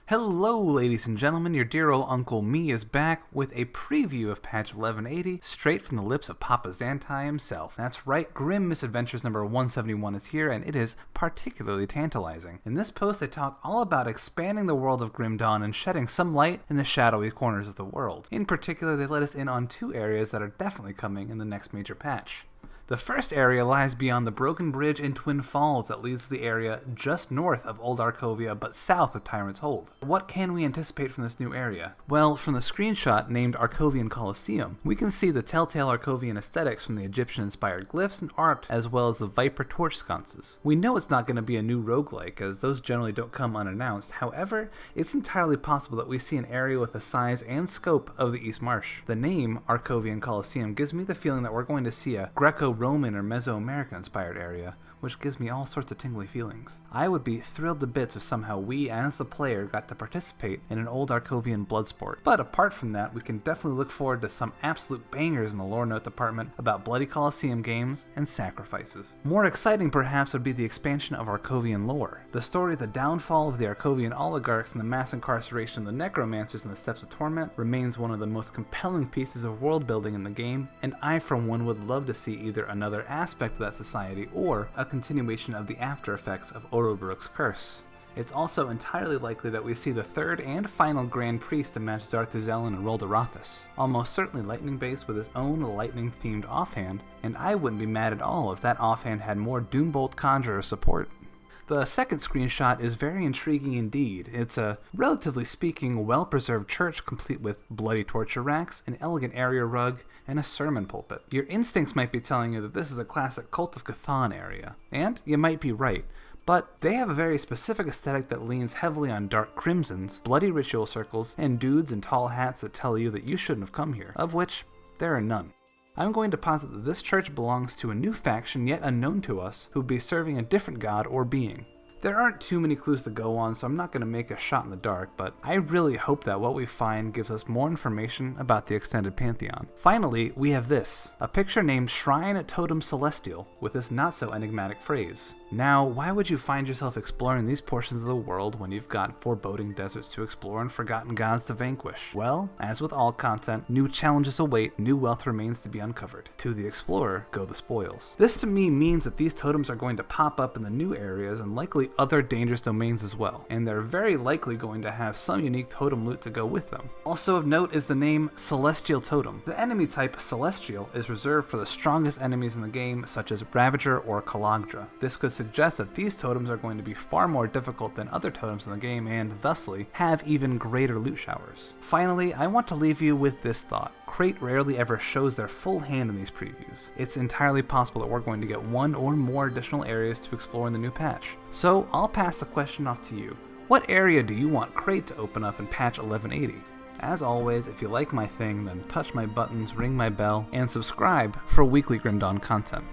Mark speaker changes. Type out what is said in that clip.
Speaker 1: Hello ladies and gentlemen, your dear old Uncle Me is back with a preview of patch 1180 straight from the lips of Papa Zantai himself. That's right, Grim Misadventures number 171 is here and it is particularly tantalizing. In this post they talk all about expanding the world of Grim Dawn and shedding some light in the shadowy corners of the world. In particular, they let us in on two areas that are definitely coming in the next major patch. The first area lies beyond the broken bridge in Twin Falls that leads to the area just north of Old Arcovia but south of Tyrant's Hold. What can we anticipate from this new area? Well, from the screenshot named Arco V Coliseum, we can see the telltale Arcovian aesthetics from the Egyptian-inspired glyphs and art as well as the Viper torch sconces. We know it's not going to be a new roguelike as those generally don't come unannounced, however, it's entirely possible that we see an area with the size and scope of the East Marsh. The name Arco V Coliseum gives me the feeling that we're going to see a Greco-Roman or Mesoamerican inspired area, which gives me all sorts of tingly feelings. I would be thrilled to bits if somehow we, as the player, got to participate in an old Arcovian blood sport. But apart from that, we can definitely look forward to some absolute bangers in the lore note department about bloody Colosseum games and sacrifices. More exciting perhaps would be the expansion of Arcovian lore. The story of the downfall of the Arcovian oligarchs and the mass incarceration of the necromancers in the Steps of Torment remains one of the most compelling pieces of world building in the game, and I for one would love to see either another aspect of that society or a continuation of the after effects of Orobruk's curse. It's also entirely likely that we see the third and final Grand Priest to match Zarthuzelin and Roldorathus. Almost certainly lightning based with his own lightning themed offhand, and I wouldn't be mad at all if that offhand had more Doombolt Conjurer support. The second screenshot is very intriguing indeed. It's a, relatively speaking, well-preserved church complete with bloody torture racks, an elegant area rug, and a sermon pulpit. Your instincts might be telling you that this is a classic Cult of Cthulhu area, and you might be right, but they have a very specific aesthetic that leans heavily on dark crimsons, bloody ritual circles, and dudes in tall hats that tell you that you shouldn't have come here, of which there are none. I'm going to posit that this church belongs to a new faction yet unknown to us who would be serving a different god or being. There aren't too many clues to go on, so I'm not going to make a shot in the dark, but I really hope that what we find gives us more information about the extended pantheon. Finally, we have this, a picture named Shrine Totem Celestial, with this not so enigmatic phrase. Now, why would you find yourself exploring these portions of the world when you've got foreboding deserts to explore and forgotten gods to vanquish? Well, as with all content, new challenges await, new wealth remains to be uncovered. To the explorer go the spoils. This to me means that these totems are going to pop up in the new areas and likely other dangerous domains as well, and they're very likely going to have some unique totem loot to go with them. Also of note is the name Celestial Totem. The enemy type Celestial is reserved for the strongest enemies in the game, such as Ravager or Kalagdra. This could suggest that these totems are going to be far more difficult than other totems in the game and, thusly, have even greater loot showers. Finally, I want to leave you with this thought. Crate rarely ever shows their full hand in these previews. It's entirely possible that we're going to get one or more additional areas to explore in the new patch. So, I'll pass the question off to you. What area do you want Crate to open up in patch 1180? As always, if you like my thing, then touch my buttons, ring my bell, and subscribe for weekly Grim Dawn content.